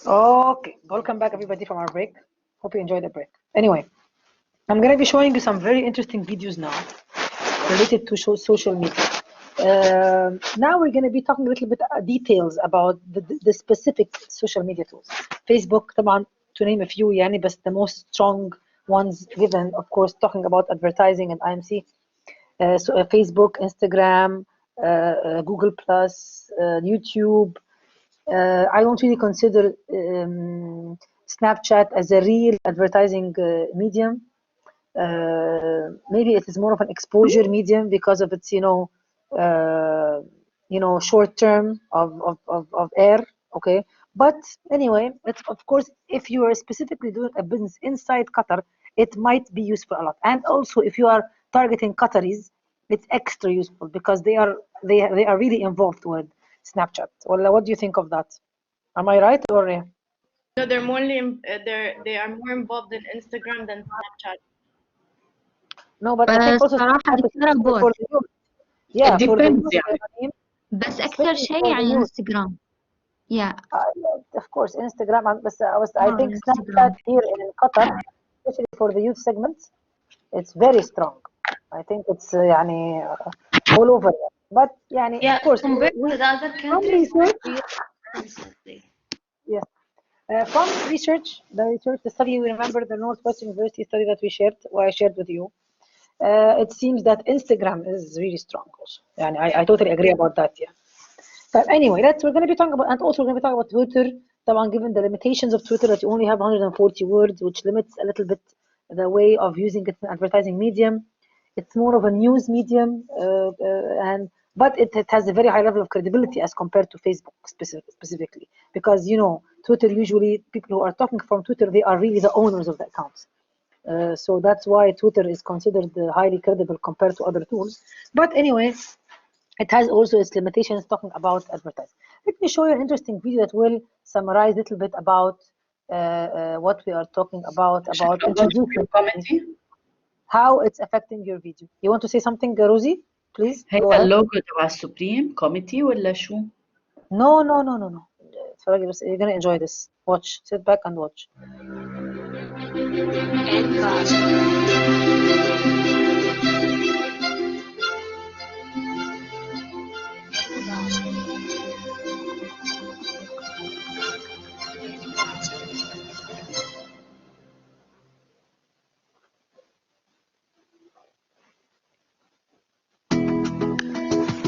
Okay, welcome back everybody from our break. Hope you enjoyed the break. Anyway, I'm gonna be showing you some very interesting videos now related to social media. Now we're gonna be talking a little bit details about the specific social media tools. Facebook, طبعا, to name a few, يعني, but the most strong ones given, of course, talking about advertising and IMC. Facebook, Instagram, Google Plus, YouTube. I don't really consider Snapchat as a real advertising medium. Maybe it is more of an exposure medium because of its, short term of air. Okay, but anyway, it's of course if you are specifically doing a business inside Qatar, it might be useful a lot. And also, if you are targeting Qataris, it's extra useful because they are really involved with Snapchat. Well, what do you think of that? Am I right or? No, they are more involved in Instagram than Snapchat. No, but I think also صراحة دكتورة for both. the youth. Yeah, for the depends youth. يعني. بس أكثر especially شيء for the يعني youth. انستغرام. Yeah. Of course, Instagram. But I think Instagram. Snapchat here in Qatar, especially for the youth segment, it's very strong. I think it's يعني all over. But يعني Yeah, of course, compared with other from countries, research, recently. yes. From research, the study, you remember the Northwest University study that I shared with you. It seems that Instagram is really strong also. And I totally agree about that, yeah. But anyway, we're going to be talking about, and also we're going to be talking about Twitter. طبعا, given the limitations of Twitter, that you only have 140 words, which limits a little bit the way of using it in advertising medium. It's more of a news medium, but it has a very high level of credibility as compared to Facebook specifically, because Twitter, usually people who are talking from Twitter, they are really the owners of the accounts. So that's why Twitter is considered highly credible compared to other tools. But anyway, it has also its limitations talking about advertising. Let me show you an interesting video that will summarize a little bit about what we are talking about introducing how it's affecting your video. You want to say something, Rosie? Please go هيدا ahead. اللوجو تبع السوبريم كوميتي ولا شو؟ No. اتفرجي بس. You're gonna enjoy this. Watch. Sit back and watch.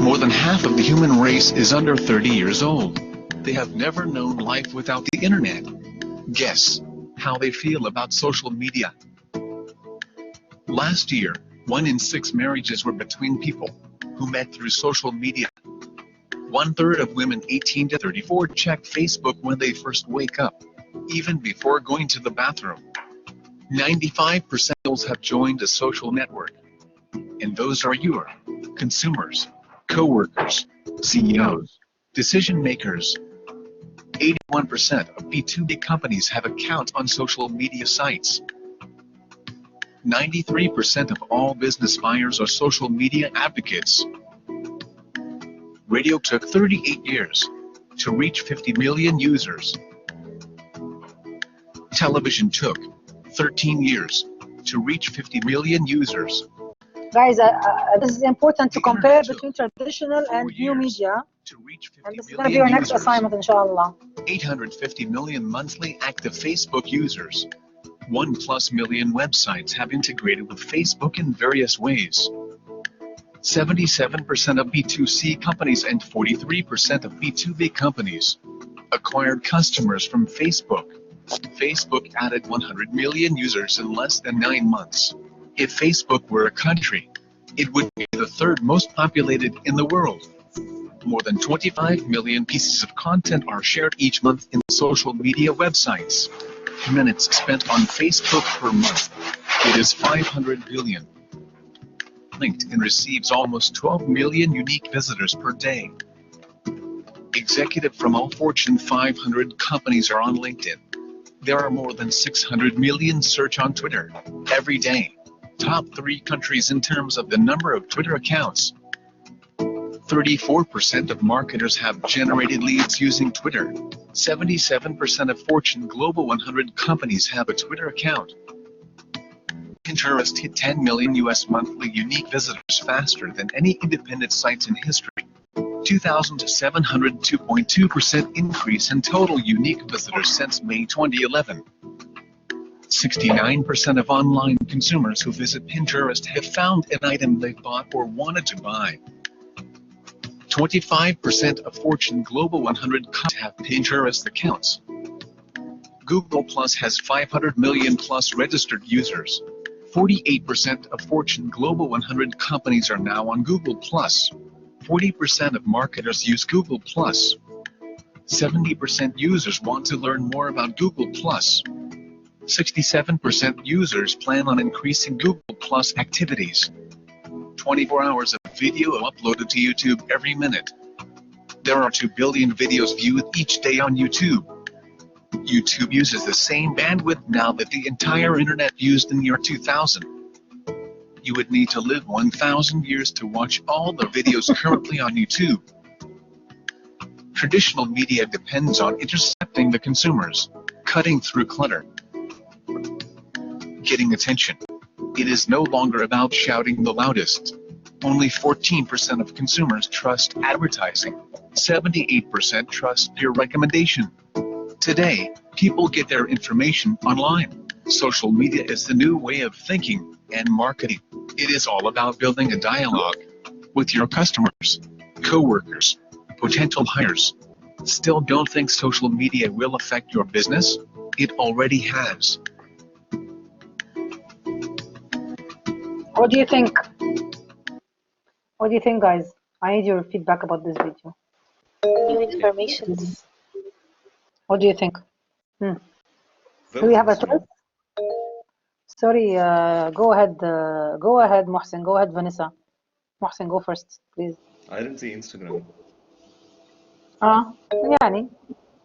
More than half of the human race is under 30 years old. They have never known life without the internet. Guess how they feel about social media. Last year, 1 in 6 marriages were between people who met through social media. 1/3 of women 18 to 34 check Facebook when they first wake up, even before going to the bathroom. 95% have joined a social network. And those are your consumers, co-workers, CEOs, decision makers. 81% of B2B companies have accounts on social media sites. 93% of all business buyers are social media advocates. Radio took 38 years to reach 50 million users. Television took 13 years to reach 50 million users. Guys, this is important to compare between traditional and new media. To reach And 50 this is going to be million your next users. assignment, inshallah. 850 million monthly active Facebook users. 1+ million websites have integrated with Facebook in various ways. 77% of B2C companies and 43% of B2B companies acquired customers from Facebook. Facebook added 100 million users in less than 9 months. If Facebook were a country, it would be the 3rd most populated in the world. More than 25 million pieces of content are shared each month in social media websites. Minutes spent on Facebook per month. It is 500 billion. LinkedIn receives almost 12 million unique visitors per day. Executives from all Fortune 500 companies are on LinkedIn. There are more than 600 million search on Twitter every day. Top 3 countries in terms of the number of Twitter accounts. 34% of marketers have generated leads using Twitter. 77% of Fortune Global 100 companies have a Twitter account. Pinterest hit 10 million US monthly unique visitors faster than any independent sites in history. 2,702.2% increase in total unique visitors since May 2011. 69% of online consumers who visit Pinterest have found an item they bought or wanted to buy. 25% of Fortune Global 100 companies have Pinterest accounts. Google Plus has 500 million plus registered users. 48% of Fortune Global 100 companies are now on Google Plus. 40% of marketers use Google Plus. 70% users want to learn more about Google Plus. 67% users plan on increasing Google Plus activities. 24 hours of video uploaded to YouTube every minute. There are 2 billion videos viewed each day on YouTube. YouTube uses the same bandwidth now that the entire internet used in the year 2000. You would need to live 1,000 years to watch all the videos currently on YouTube. Traditional media depends on intercepting the consumers, cutting through clutter, getting attention. It is no longer about shouting the loudest. Only 14% of consumers trust advertising. 78% trust peer recommendation. Today, people get their information online. Social media is the new way of thinking and marketing. It is all about building a dialogue with your customers, co-workers, potential hires. Still don't think social media will affect your business? It already has. What do you think? What do you think, guys? I need your feedback about this video. New information. What do you think? Do we have a choice? Sorry, go ahead, Mohsen. Go ahead, Vanessa. Mohsen, go first, please. I didn't see Instagram. يعني,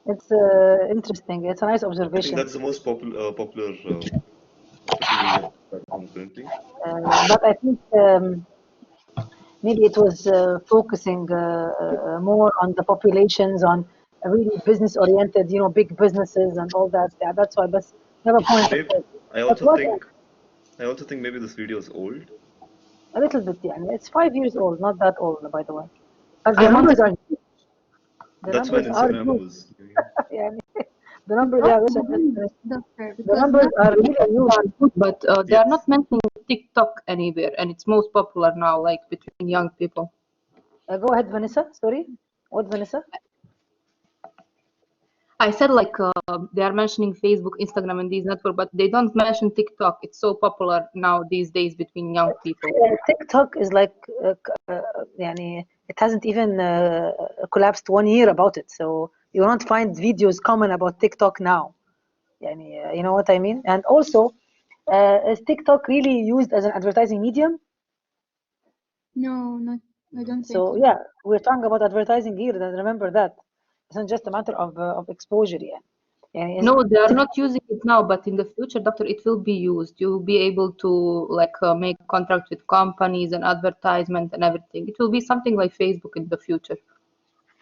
it's interesting. It's a nice I think observation. that's the most popular social media platform currently. But I think maybe it was focusing more on the populations, on really business-oriented, big businesses and all that. Yeah, that's why. But never point. I also think maybe this video is old. A little bit, yeah. It's 5 years old, not that old, by the way. But the numbers are huge. That's when Instagram was. Yeah, the numbers are The numbers are really huge. But they are not mentioning TikTok anywhere, and it's most popular now, like between young people. Go ahead, Vanessa. Sorry, what, Vanessa? I said like they are mentioning Facebook, Instagram, and these networks, but they don't mention TikTok. It's so popular now these days between young people. TikTok is like, يعني, it hasn't even collapsed 1 year about it. So you won't find videos common about TikTok now. يعني, you know what I mean? And also, is TikTok really used as an advertising medium? No, not. I don't think So yeah, we're talking about advertising here. And remember that it's not just a matter of exposure. Yeah. No, they are not using it now, but in the future, doctor, it will be used. You will be able to like make contract with companies and advertisement and everything. It will be something like Facebook in the future.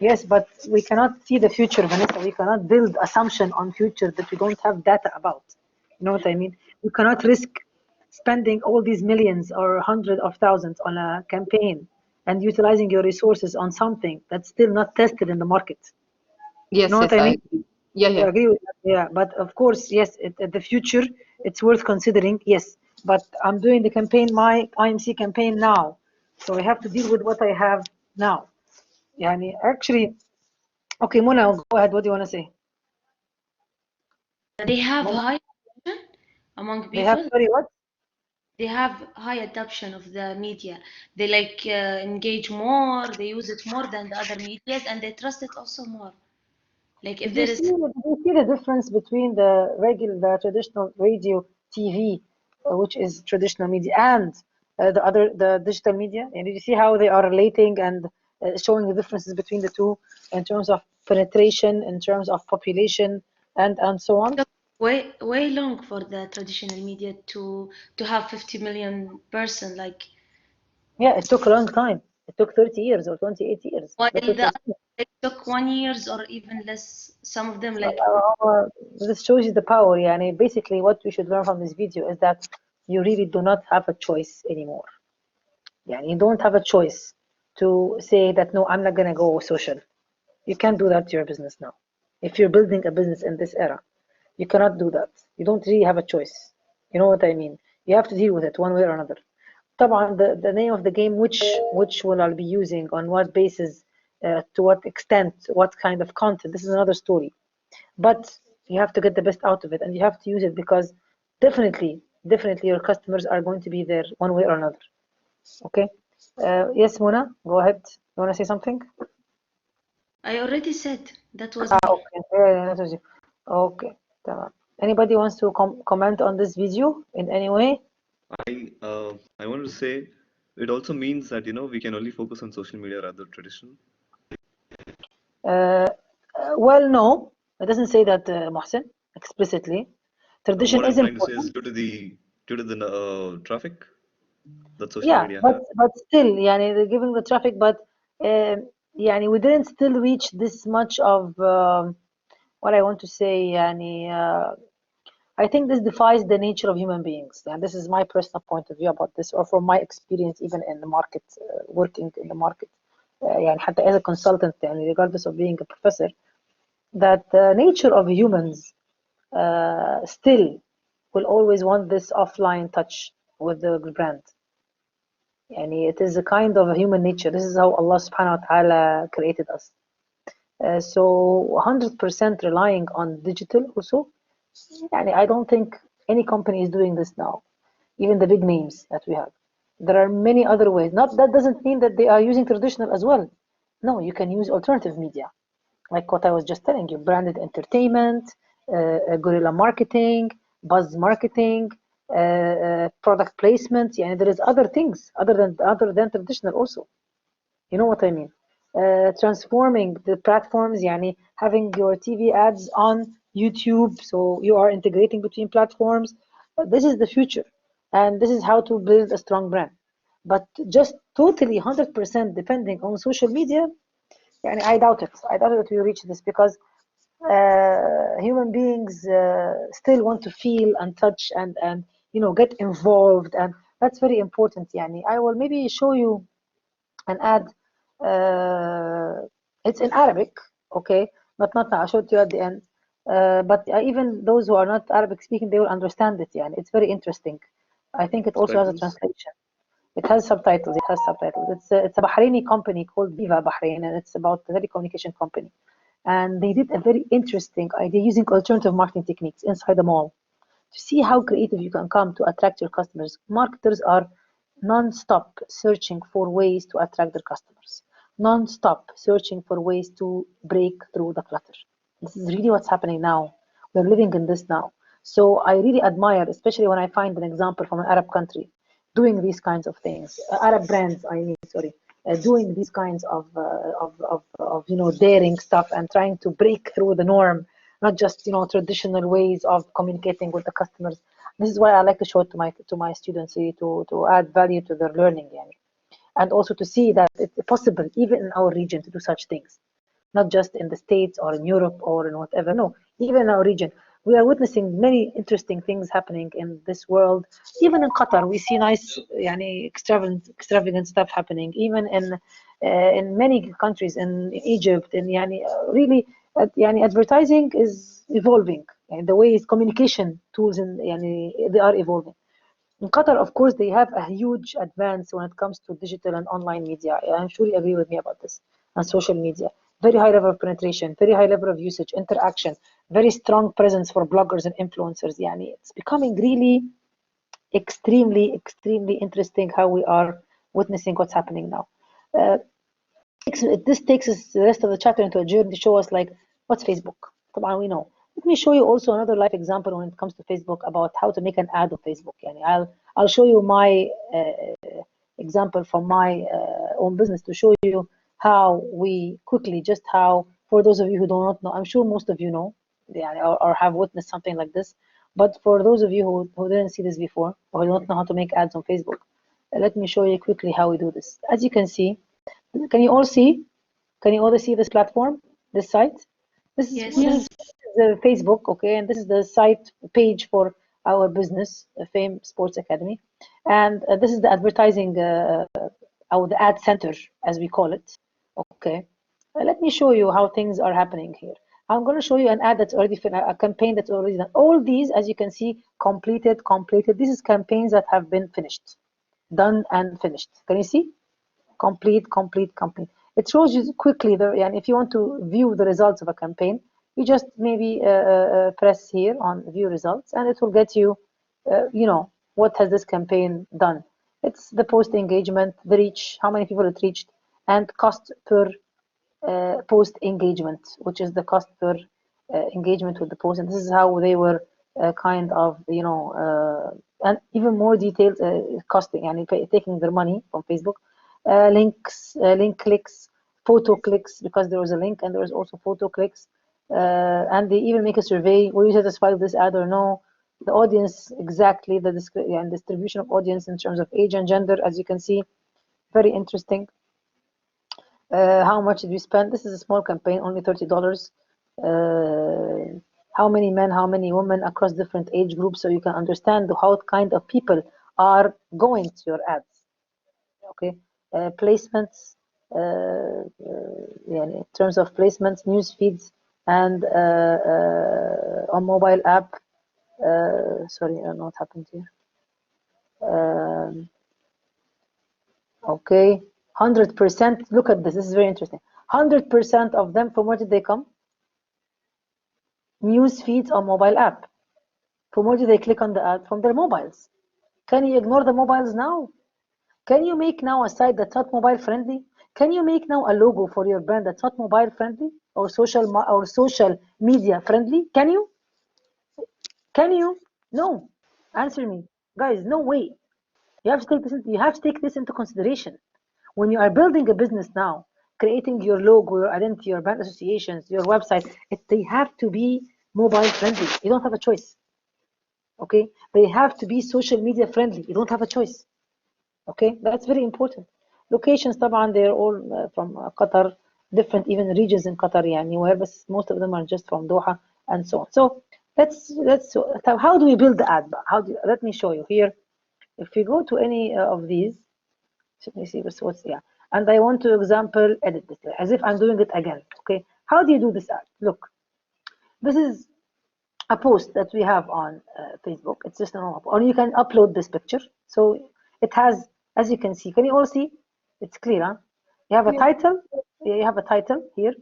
Yes, but we cannot see the future, Vanessa. We cannot build assumption on future that we don't have data about. You know what I mean? You cannot risk spending all these millions or hundreds of thousands on a campaign and utilizing your resources on something that's still not tested in the market. Yes, You know what I mean? agree. Yeah. I agree with that. Yeah, but of course, yes, the future, it's worth considering. Yes, but I'm doing the campaign, my IMC campaign now, so I have to deal with what I have now. يعني actually, okay, Mona, go ahead. What do you want to say? They have high adoption among people. They have, sorry, what? They have high adoption of the media. They like engage more. They use it more than the other medias, and they trust it also more. Like if there is. Did you see the difference between the traditional radio, TV, which is traditional media, and the digital media? And did you see how they are relating and showing the differences between the two in terms of penetration, in terms of population, and so on? Way long for the traditional media to have 50 million person. Like yeah, it took a long time. It took 30 years or 28 years. While Look at the this. it took 1 year or even less. Some of them like This shows you the power. Yani basically, what we should learn from this video is that you really do not have a choice anymore. Yani you don't have a choice to say that no, I'm not gonna go social. You can't do that to your business now. If you're building a business in this era, you cannot do that. You don't really have a choice. You know what I mean? You have to deal with it one way or another. طبعا the name of the game, which will I be using, on what basis, to what extent, what kind of content, this is another story. But you have to get the best out of it, and you have to use it because definitely your customers are going to be there one way or another. Okay. Yes, Mona, go ahead. You want to say something? I already said that was me. Okay. Yeah, that was you. Okay. تمام. Anybody wants to comment on this video in any way? I wanted to say it also means that we can only focus on social media rather than traditional. Well, no, it doesn't say that, Mohsen, explicitly. Tradition What I'm is trying to say is important. due to the traffic that social Yeah, media has. but still, yani they're giving the traffic, but yani we didn't still reach this much of what I want to say. Yani I think this defies the nature of human beings, and this is my personal point of view about this, or from my experience, even in the market, working in the market. يعني حتى as a consultant, يعني regardless of being a professor, that the nature of humans still will always want this offline touch with the brand. يعني it is a kind of a human nature. This is how Allah subhanahu wa ta'ala created us. So 100% relying on digital also, يعني I don't think any company is doing this now, even the big names that we have. There are many other ways. Not that doesn't mean that they are using traditional as well. No, you can use alternative media, like what I was just telling you, branded entertainment, guerrilla marketing, buzz marketing, product placement. Yeah, there is other things other than traditional also. You know what I mean? Transforming the platforms, يعني having your TV ads on YouTube, so you are integrating between platforms. This is the future, and this is how to build a strong brand. But just totally 100% depending on social media, يعني I doubt it. I doubt that we reach this because human beings still want to feel and touch and get involved, and that's very important. يعني I will maybe show you an ad. It's in Arabic, okay, but not now. I showed you at the end. But even those who are not Arabic speaking, they will understand it. Yeah, it's very interesting. I think it also has a Subtitles? translation. It has subtitles. It has subtitles. It's a Bahraini company called Viva Bahrain, and it's about a telecommunication company. And they did a very interesting idea using alternative marketing techniques inside the mall to see how creative you can come to attract your customers. Marketers are non-stop searching for ways to attract their customers, non-stop searching for ways to break through the clutter. This is really what's happening now. We're living in this now. So I really admire, especially when I find an example from an Arab country doing these kinds of things. Arab brands, I mean, sorry, doing these kinds of daring stuff and trying to break through the norm, not just traditional ways of communicating with the customers. This is why I like to show it to my students, to add value to their learning, يعني. And also to see that it's possible even in our region to do such things, not just in the States or in Europe or in whatever. No, even in our region. We are witnessing many interesting things happening in this world. Even in Qatar, we see nice, يعني, extravagant stuff happening. Even in many countries, in Egypt, and really, يعني, advertising is evolving. And the ways communication tools they are evolving. In Qatar, of course, they have a huge advance when it comes to digital and online media. I'm sure you agree with me about this. And social media. Very high level of penetration, very high level of usage, interaction, very strong presence for bloggers and influencers. Yani, it's becoming really extremely, extremely interesting how we are witnessing what's happening now. Uh, this takes us the rest of the chapter into a journey to show us like what's Facebook. طبعا we know. Let me show you also another live example when it comes to Facebook about how to make an ad on Facebook. يعني I'll show you my example from my own business to show you how we quickly, just how, for those of you who do not know, I'm sure most of you know, يعني, or have witnessed something like this, but for those of you who didn't see this before or who don't know how to make ads on Facebook, let me show you quickly how we do this. As you can see, Can you all see? Can you all see this platform, this site? This is, Yes. this is the Facebook, okay, and this is the site page for our business, Fame Sports Academy, and this is the advertising, or the ad center, as we call it. Okay, let me show you how things are happening here. I'm going to show you an ad that's already a campaign that's already done. All these, as you can see, completed. This is campaigns that have been finished, done and finished. Can you see? Complete. It shows you quickly there, and if you want to view the results of a campaign, you just maybe press here on view results, and it will get you, you know, what has this campaign done. It's the post engagement, the reach, how many people it reached, and cost per post engagement, which is the cost per engagement with the post. And this is how they were kind of, you know, and even more detailed costing, and taking their money from Facebook. Links, link clicks, photo clicks, because there was a link and there was also photo clicks. And they even make a survey: were you satisfied with this ad or no? The audience, exactly, the and distribution of audience in terms of age and gender, as you can see, very interesting. How much did we spend? This is a small campaign, only $30. How many men, how many women across different age groups, so you can understand how kind of people are going to your ads. Okay, placements, yeah, in terms of placements, news feeds, and on mobile app. Sorry, I don't know what happened here. Okay, 100%. Look at this. This is very interesting. 100% of them, from where did they come? News feeds on mobile app. From where do they click on the ad? From their mobiles. Can you ignore the mobiles now? Can you make now a site that's not mobile friendly? Can you make now a logo for your brand that's not mobile friendly or social media friendly? Can you? Can you? No. Answer me, guys. No way. You have to take this. You have to take this into consideration when you are building a business now, creating your logo, your identity, your brand associations, your website. They have to be mobile friendly. You don't have a choice. Okay, they have to be social media friendly. You don't have a choice. Okay, that's very important. Locations, طبعا, they're all from Qatar, different even regions in Qatar, يعني where, but most of them are just from Doha and so on. So let's how do we build the ad? Let me show you here. If we go to any of these, let me see what's, yeah, and I want to example edit this as if I'm doing it again. Okay, how do you do this ad? Look, this is a post that we have on Facebook. It's just a normal, or you can upload this picture. So it has, as you can see, can you all see? It's clear, huh? You have a title. You have a title here.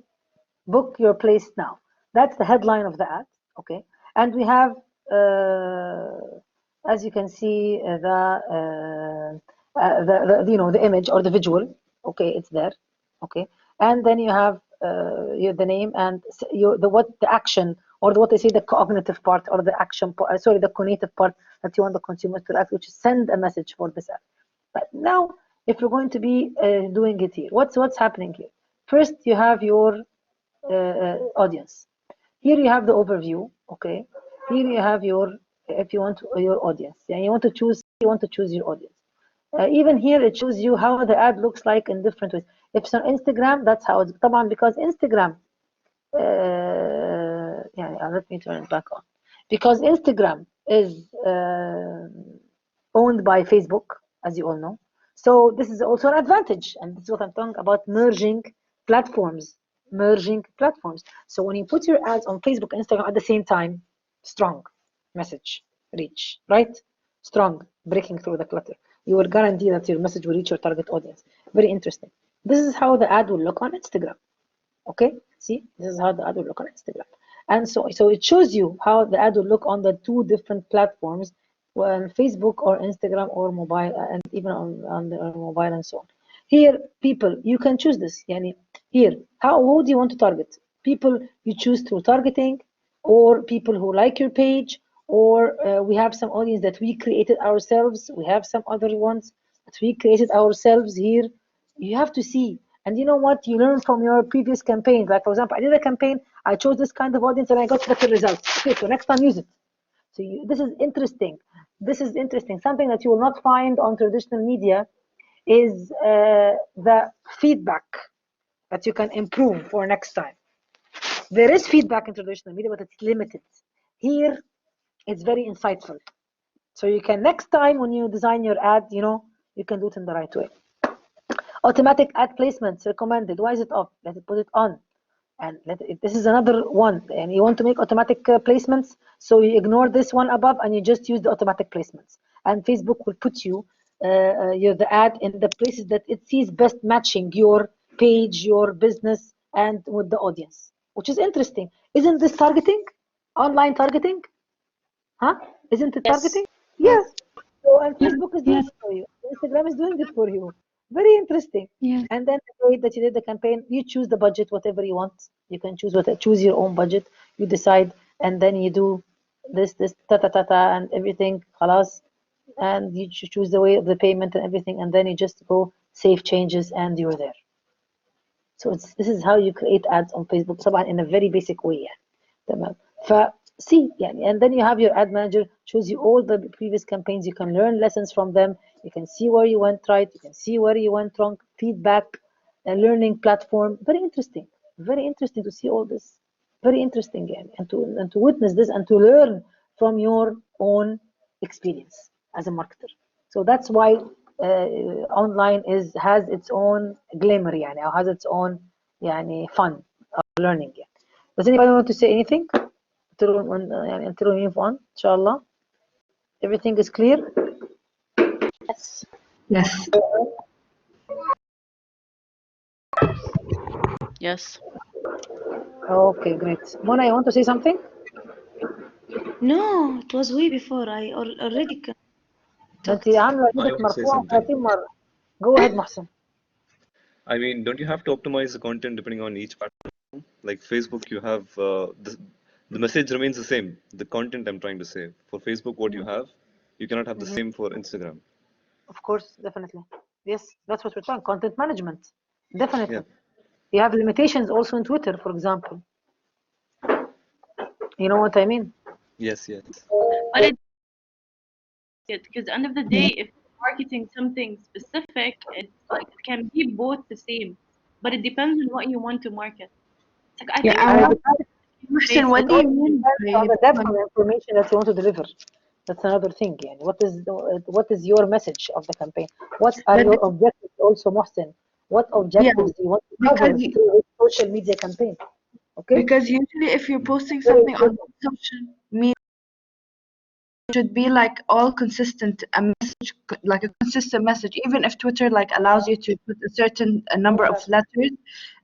Book your place now. That's the headline of the ad. Okay, and we have, as you can see, you know, the image or the visual. Okay, it's there. Okay, and then you have the name and the action, or what they say, the cognitive part, or the action part, sorry, the cognitive part that you want the consumer to act, which is send a message for this ad. But now, if you're going to be doing it here, what's happening here? First, you have your audience. Here you have the overview. Okay, here you have your, if you want your audience, and you want to choose your audience. Even here it shows you how the ad looks like in different ways. If it's on Instagram, that's how it's, طبعا, because Instagram, yeah, let me turn it back on, because Instagram is owned by Facebook, as you all know. So this is also an advantage, and this is what I'm talking about, merging platforms. So when you put your ads on Facebook and Instagram at the same time, strong message reach, right? Strong, breaking through the clutter. You will guarantee that your message will reach your target audience. Very interesting. This is how the ad will look on Instagram. Okay, see, this is how the ad will look on Instagram. And so it shows you how the ad will look on the two different platforms, on Facebook or Instagram or mobile, and even on the mobile and so on. Here, people, you can choose this. Yani, here, who do you want to target? People you choose through targeting, or people who like your page, or we have some audience that we created ourselves. We have some other ones that we created ourselves here. You have to see. And you know what? You learn from your previous campaigns. Like, for example, I did a campaign, I chose this kind of audience, and I got better results. Okay, so next time use it. So this is interesting. This is interesting. Something that you will not find on traditional media. is the feedback that you can improve for next time. There is feedback in traditional media, but it's limited. Here, it's very insightful. So you can, next time when you design your ad, you can do it in the right way. Automatic ad placements recommended. Why is it off? Let it put it on. And this is another one. And you want to make automatic placements, so you ignore this one above and you just use the automatic placements. And Facebook will put you the ad in the places that it sees best matching your page, your business, and with the audience, which is interesting. Isn't this targeting? Online targeting? Huh? Isn't it Yes. targeting? Yes. So, and Facebook is doing it for you. Instagram is doing it for you. Very interesting. Yes. And then the way that you did the campaign, you choose the budget, whatever you want. You can choose your own budget. You decide, and then you do this, ta, and everything, khalas. And you choose the way of the payment and everything, and then you just go save changes, and you're there. So this is how you create ads on Facebook, طبعا in a very basic way يعني. تمام. See يعني, and then you have your ad manager shows you all the previous campaigns. You can learn lessons from them. You can see where you went right. You can see where you went wrong. Feedback, a learning platform. Very interesting. Very interesting to see all this. Very interesting يعني, and to witness this and to learn from your own experience as a marketer. So that's why online has its own glamour يعني, or has its own يعني fun of learning يعني. Does anybody want to say anything until we move on? Inshallah, everything is clear. Yes. Yes. Yes. Okay, great. Mona, you want to say something? No, it was way before. I already انت talked. عامله I ايدك want to say مرفوعه something. 30 مره. Go ahead, محسن. I mean, don't you have to optimize the content depending on each platform? Like Facebook, you have the message remains the same. The content I'm trying to say. For Facebook, what you have, you cannot have the same for Instagram. Of course, definitely. Yes, that's what we're talking. Content management. Definitely. Yeah. You have limitations also in Twitter, for example. You know what I mean? Yes, yes. But it because end of the day, if you're marketing something specific, it's like it can be both the same, but it depends on what you want to market. It's like I think Yeah, Facebook, what do you mean Depends on by the depth of information that you want to deliver. That's another thing. يعني. What is your message of the campaign? What are But your objectives also, Mohsen? What objectives do you want to cover because you- through a social media campaign? Okay? because usually if you're posting Very something on important. social media, it should be like all consistent, a message, like a consistent message. Even if Twitter like allows you to put a certain number of letters,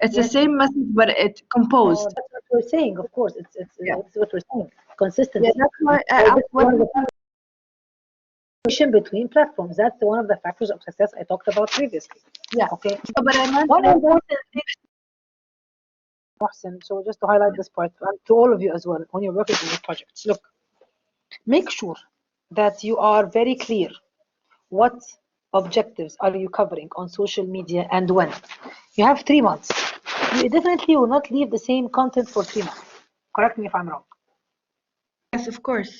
it's the Yes. same message, but it composed. That's what we're saying, of course. Yeah. It's what we're saying. Consistency. Yeah, that's why So this is what one of the communication between platforms. That's one of the factors of success I talked about previously. Yeah. Okay. but I meant One important thing, Mohsen, so just to highlight this part, and to all of you as well, when you're working on your projects, look, make sure that you are very clear what objectives are you covering on social media and when. You have 3 months. You definitely will not leave the same content for 3 months. Correct me if I'm wrong. yes, of course.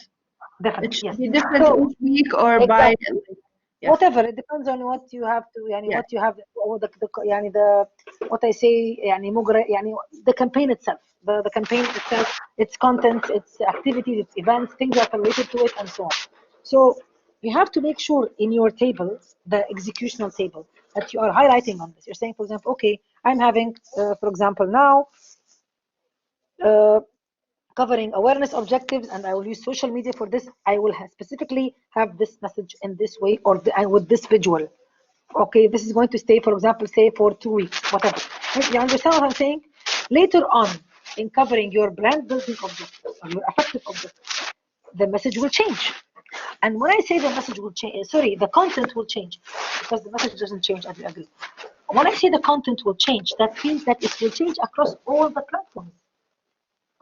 It Definitely, should yes. be different So, each week or by exactly. yes. Whatever, it depends on what you have to يعني Yeah. what you have or يعني the what I say يعني يعني the campaign itself, the campaign itself, its content, its activities, its events, things that are related to it, and so on. So you have to make sure in your table, the executional table, that you are highlighting on this. You're saying, for example, okay, I'm having for example now covering awareness objectives, and I will use social media for this. I will specifically have this message in this way, or and with this visual. Okay, this is going to stay, for example, say for 2 weeks, whatever. You understand what I'm saying? Later on, in covering your brand building objectives or your effective objectives, the message will change. And when I say the message will change, sorry, the content will change, because the message doesn't change, I agree. When I say the content will change, that means that it will change across all the platforms.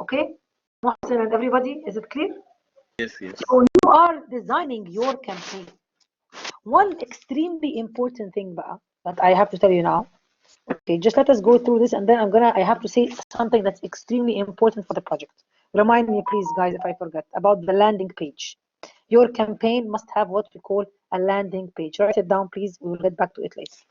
Okay? Mohsen and everybody, is it clear? Yes, yes. So you are designing your campaign. One extremely important thing that I have to tell you now. Okay, just let us go through this, and then I have to say something that's extremely important for the project. Remind me, please, guys, if I forget, about the landing page. Your campaign must have what we call a landing page. Write it down, please. We will get back to it later.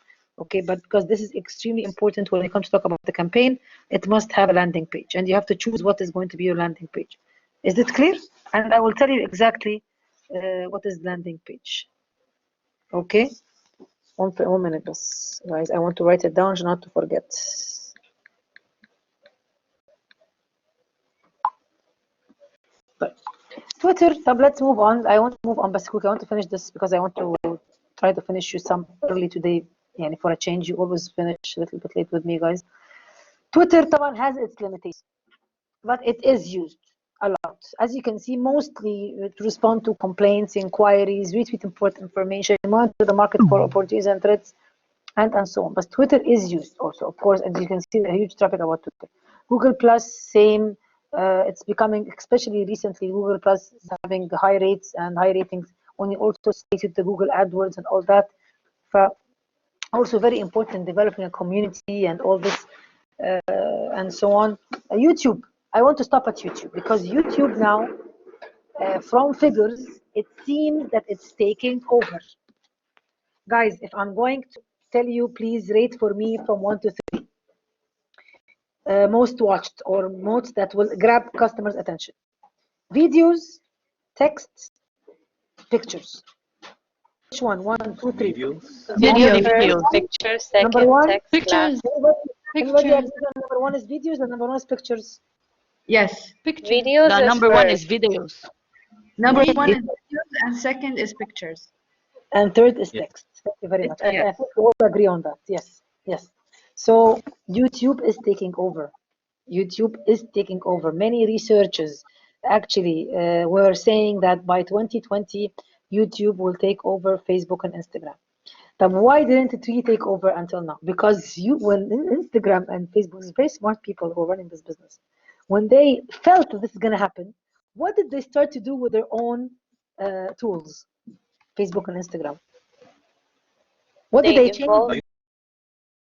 Okay, but because this is extremely important when it comes to talk about the campaign, it must have a landing page, and you have to choose what is going to be your landing page. Is it clear? And I will tell you exactly what is landing page. Okay, one minute, guys. I want to write it down, not to forget. But Twitter. Let's move on. I want to move on, but quickly. I want to finish this because I want to try to finish you some early today. And for a change, you always finish a little bit late with me, guys. Twitter طبعا has its limitations, but it is used a lot. As you can see, mostly to respond to complaints, inquiries, retweet important information, monitor the market for opportunities and threats, and so on. But Twitter is used also, of course, and you can see a huge traffic about Twitter. Google Plus, same. It's becoming, especially recently, Google Plus is having high rates and high ratings when you also stated the Google AdWords and all that. Also very important in developing a community and all this and so on. YouTube. I want to stop at YouTube because YouTube now, from figures, it seems that it's taking over. Guys, if I'm going to tell you, please rate for me from 1 to 3. Most watched or most that will grab customers' attention. Videos, text, pictures. Which one? 1, 2, 3. Videos. Video Video. first, pictures Number second, 1. text Pictures. last. Anybody Pictures. agree that number 1 is videos and number 1 is pictures? Yes. Pictures. Videos The is number one is first. videos. Number Video. 1 is videos and second is pictures. And third is Yeah. text. Thank you very much. Yeah. I think we all agree on that. Yes, yes. So YouTube is taking over. YouTube is taking over. Many researchers actually were saying that by 2020, YouTube will take over Facebook and Instagram. But why didn't it really take over until now? Because when Instagram and Facebook, is very smart people who are running this business, when they felt that this is going to happen, what did they start to do with their own tools, Facebook and Instagram? What did They they change? evolved,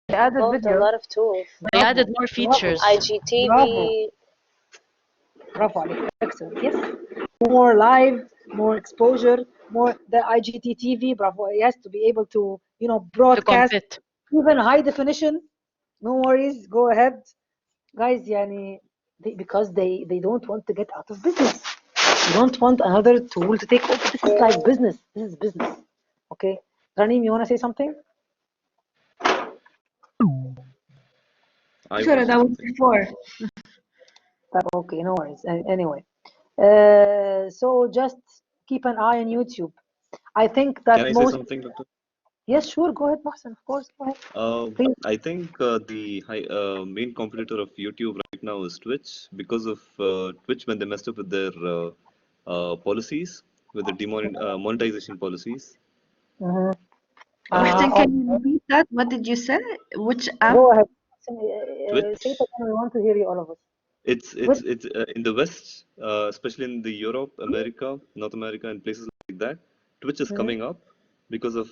They added evolved a videos. lot of tools. They Bravo, added more bravo, features. bravo, IGTV, bravo, عليك. Excellent. Yes, more live, more exposure, more the IGTV. Bravo. Yes, to be able to To broadcast compete. even high definition. No worries. Go ahead, guys. Yani, because they don't want to get out of business. They don't want another tool to take over. This is like business. This is business. Okay, Ranim, you want to say something? I Sorry, was that was something. before. Okay, no worries. Anyway, so just keep an eye on YouTube. I think that Can I say most. something, Doctor? Yes, sure. Go ahead, Mohsen. Of course, go ahead. Please. I think the main competitor of YouTube right now is Twitch because of Twitch when they messed up with their policies, with the monetization policies. Mhm. Mohsen, Oh, can you repeat that? What did you say? Which app? go ahead. Say Twitch. it again. We want to hear you, all of us. It's Which? in the West, especially in the Europe, America, North America, and places like that. Twitch is coming up because of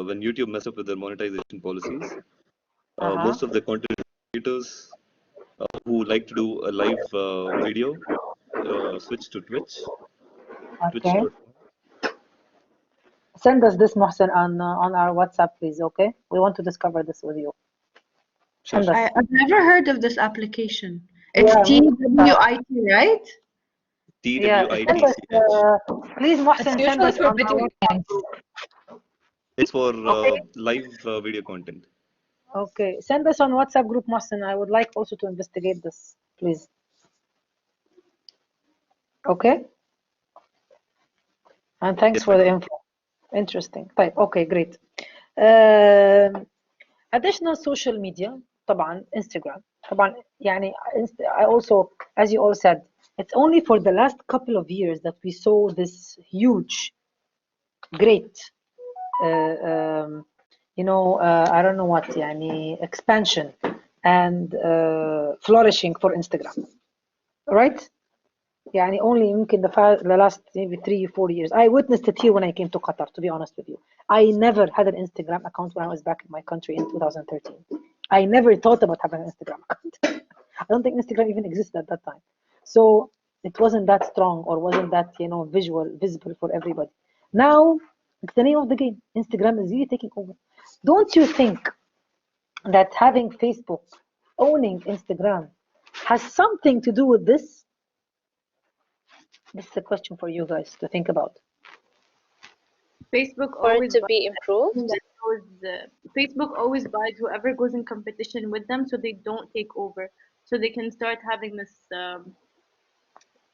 when YouTube messed up with their monetization policies. Most of the content creators who like to do a live video switch to Twitch. Okay. Twitch.com. Send us this, Mohsen, on our WhatsApp, please. Okay. We want to discover this with you. Sure. Send us. I've never heard of this application. It's Yeah, TWIT, right? Yeah. Send us. TWITCH. Please, Mohsen, It's send usually us for on video our. games. It's for Okay. live video content. Okay. Send us on WhatsApp group, Mohsen. I would like also to investigate this, please. Okay. And thanks Yes, for the madam. info. Interesting. طيب. Okay, great. Additional social media طبعا Instagram طبعا يعني I also, as you all said, it's only for the last couple of years that we saw this huge, great, I don't know what يعني expansion and flourishing for Instagram, right? يعني only يمكن the last maybe 3-4 years. I witnessed it here when I came to Qatar, to be honest with you. I never had an Instagram account when I was back in my country in 2013. I never thought about having an Instagram account. I don't think Instagram even existed at that time. So it wasn't that strong or wasn't that visible for everybody. Now It's the name of the game. Instagram is really taking over. Don't you think that having Facebook owning Instagram has something to do with this? This is a question for you guys to think about. Facebook For it always to buys be improved? that Facebook always buys whoever goes in competition with them, so they don't take over, so they can start having this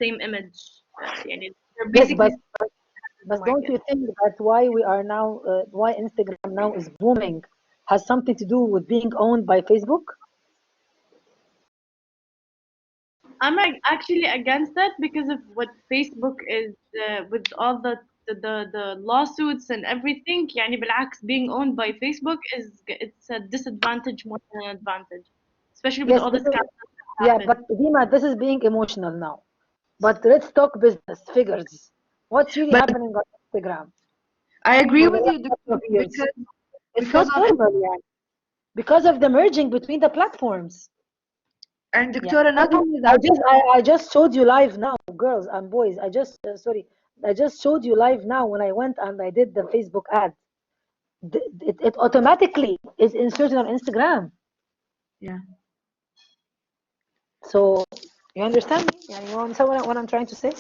same image. يعني they're Yes, but basically but don't you think that why Instagram now is booming has something to do with being owned by Facebook? I'm actually against that because of what Facebook is with all the lawsuits and everything. يعني بالعكس, being owned by Facebook it's a disadvantage more than an advantage, especially with Yes, all the scams that yeah, happen. but Dima, this is being emotional now. But let's talk business figures. What's really But happening on Instagram I agree for the with you last couple of years? It's because not of normal, yeah, because of the merging between the platforms. and Yeah, Doctora, not only that, I just showed you live now, girls and boys. I just showed you live now when I went and I did the Facebook ad. It automatically is inserted on Instagram. yeah. So you understand me? Yeah, you understand what I'm trying to say?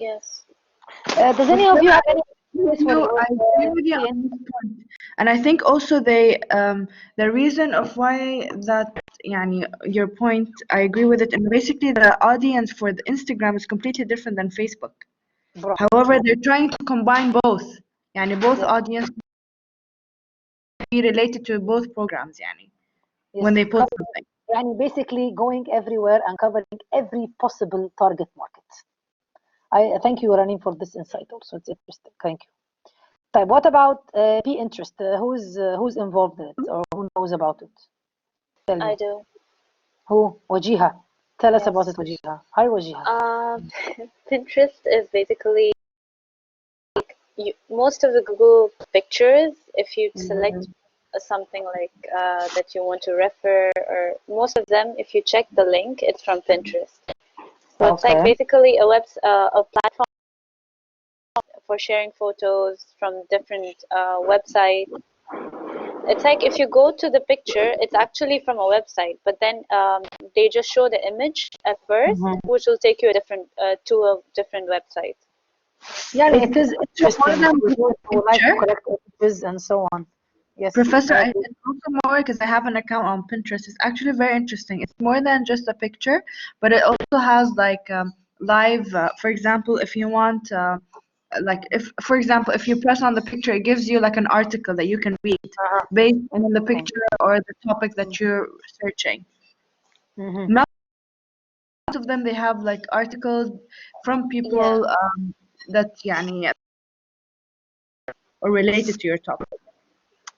Yes. Does any of you have any experience for No, your I agree with you on this point. And I think also the reason of why that يعني your point, I agree with it. And basically the audience for the Instagram is completely different than Facebook. bro? However, they're trying to combine both. يعني both Yes. audience be related to both programs يعني Yes, when they post something. يعني basically going everywhere and covering every possible target market. I thank you, Rani, for this insight also. It's interesting. Thank you. طيب, what about Pinterest? Who's involved in it or who knows about it? Tell me. I do. Who? Wajiha. Tell us about Yes. it, Wajiha. Hi, Wajiha. Pinterest is basically most of the Google pictures, if you select something like that you want to refer, or most of them, if you check the link, it's from Pinterest. So it's like Okay. basically a platform for sharing photos from different websites. It's like if you go to the picture, it's actually from a website, but then they just show the image at first, which will take you to a different website. Yeah, it is interesting than for those who like to picture? collect images and so on. Yes. Professor, it's also more because I have an account on Pinterest. It's actually very interesting. It's more than just a picture, but it also has like live. For example, if you want, for example, if you press on the picture, it gives you like an article that you can read based on the picture or the topic that you're searching. Most of them they have like articles from people that يعني or related to your topic.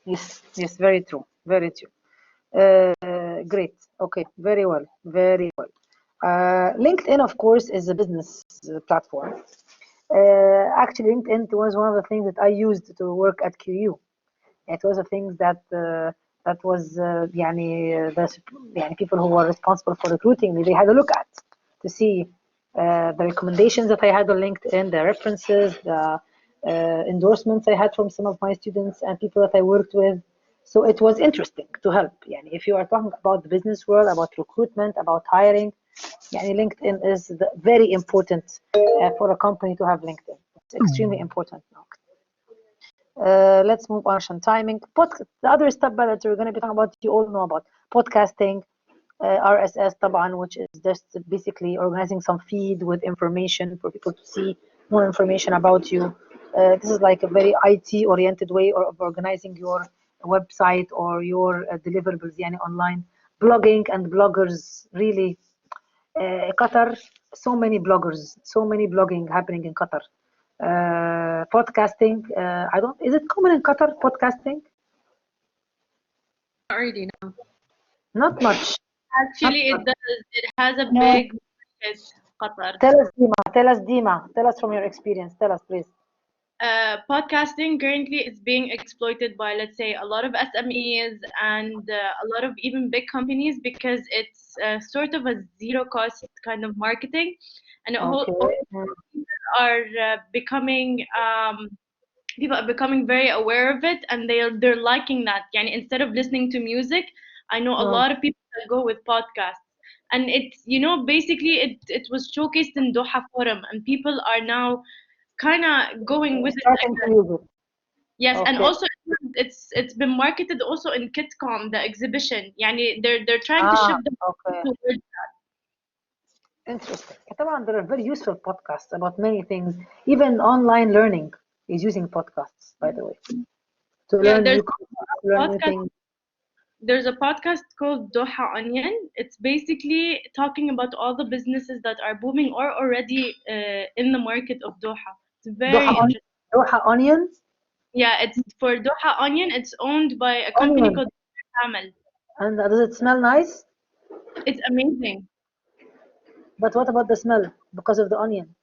Yes, very true, very true. Great. Okay, very well, very well. LinkedIn, of course, is a business platform. Actually, LinkedIn was one of the things that I used to work at QU. It was a thing that was يعني people who were responsible for recruiting me, they had a look at to see the recommendations that I had on LinkedIn, the references, the endorsements I had from some of my students and people that I worked with. So it was interesting to help. يعني if you are talking about the business world, about recruitment, about hiring, يعني LinkedIn is very important for a company to have LinkedIn. It's extremely important now. Let's move on عشان timing. The other stuff that we're going to be talking about, you all know about podcasting, RSS طبعا, which is just basically organizing some feed with information for people to see more information about you. This is like a very IT oriented way of organizing your website or your deliverables يعني online. Blogging and bloggers, really. Qatar, so many blogging happening in Qatar. Podcasting, is it common in Qatar, podcasting? already know. Not much. Actually, it does. It has a big market, Qatar. Tell us, Dima, tell us from your experience. Tell us, please. Podcasting currently is being exploited by, let's say, a lot of SMEs and a lot of even big companies because it's sort of a zero cost kind of marketing, and Okay. are becoming people are becoming very aware of it, and they're liking that. Yani instead of listening to music, I know a lot of people that go with podcasts. And it's, basically it was showcased in Doha Forum, and people are now kind of going with it. Starting to use it. Yes, and Okay. also it's been marketed also in KitCom, the exhibition. Yani they're trying to shift the Okay. towards. Interesting. طبعا there are very useful podcasts about many things. Even online learning is using podcasts, by the way, to Yeah, learn there's new concepts, learn new podcast things. there's a podcast called Doha Onion. It's basically talking about all the businesses that are booming or already in the market of Doha. It's very Doha, interesting. Doha onions, Yeah, it's for Doha Onion. It's owned by a company onion, called Camel. and does it smell nice? It's amazing. But what about the smell? Because of the onion.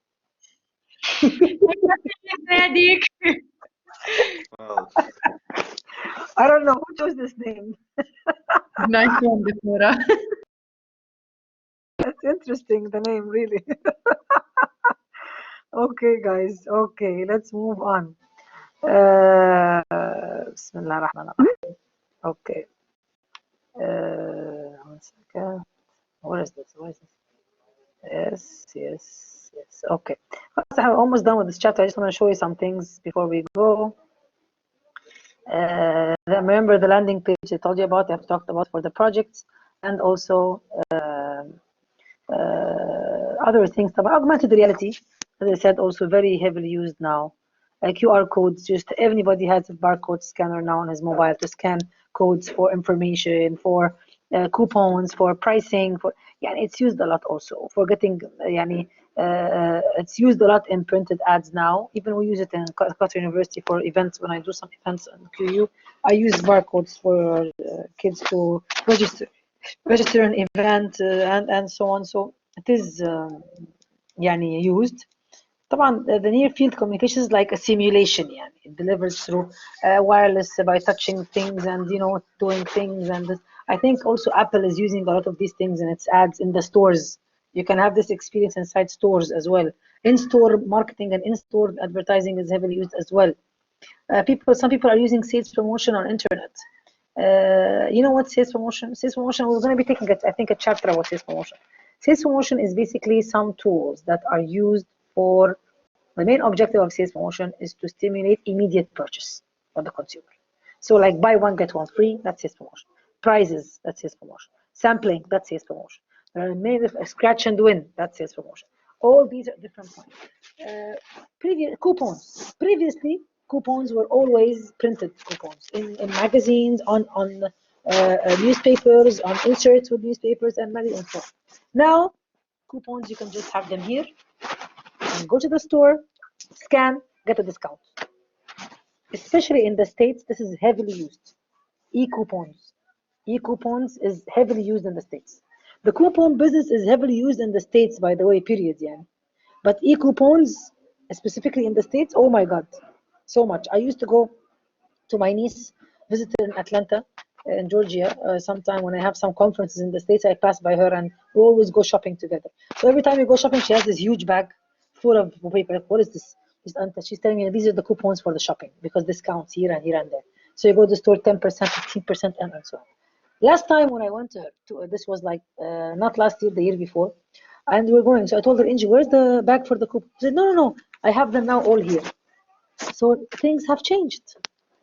Wow. I don't know who chose this name. Nice one, Dipora. That's interesting. The name really. Okay, guys. Okay, let's move on. Bismillah ar-Rahman ar-Rahim. Okay. One second. What is this? What is this? Yes. Okay. I'm almost done with this chapter. I just want to show you some things before we go. Remember the landing page I told you about, I've talked about for the projects, and also other things about augmented reality, as I said, also very heavily used now. QR codes, just everybody has a barcode scanner now on his mobile to scan codes for information, for coupons, for pricing, for it's used a lot also for getting it's used a lot in printed ads now. Even we use it in Qatar University for events. When I do some events on QU, I use barcodes for kids to register an event and so on. So it is used. طبعا the near field communication is like a simulation. It delivers through wireless by touching things and doing things, and this. I think also Apple is using a lot of these things in its ads in the stores. You can have this experience inside stores as well. In-store marketing and in-store advertising is heavily used as well. Some people are using sales promotion on internet. You know what sales promotion? Sales promotion, we're going to be taking I think a chapter about sales promotion. Sales promotion is basically some tools that are used for the main objective of sales promotion is to stimulate immediate purchase for the consumer. So like buy one, get one free, that's sales promotion. Prizes, that's sales promotion. Sampling, that's sales promotion. Scratch and win, that's sales promotion. All these are different points. Coupons. Previously, coupons were always printed coupons in magazines, on newspapers, on inserts with newspapers and magazines and so on. Now, coupons, you can just have them here and go to the store, scan, get a discount. Especially in the States, this is heavily used. E-coupons. E-coupons is heavily used in the States. The coupon business is heavily used in the States, by the way, period. But e-coupons, specifically in the States, oh my God, so much. I used to go to my niece, visit her in Atlanta, in Georgia, sometime when I have some conferences in the States, I pass by her and we always go shopping together. So every time we go shopping, she has this huge bag full of paper. What is this? She's telling me these are the coupons for the shopping because discounts here and here and there. So you go to the store 10%, 15%, and so on. Last time when I went to this was like not last year, the year before, and we were going. So I told her, Angie, where's the bag for the coupons? She said, no, I have them now all here. So things have changed.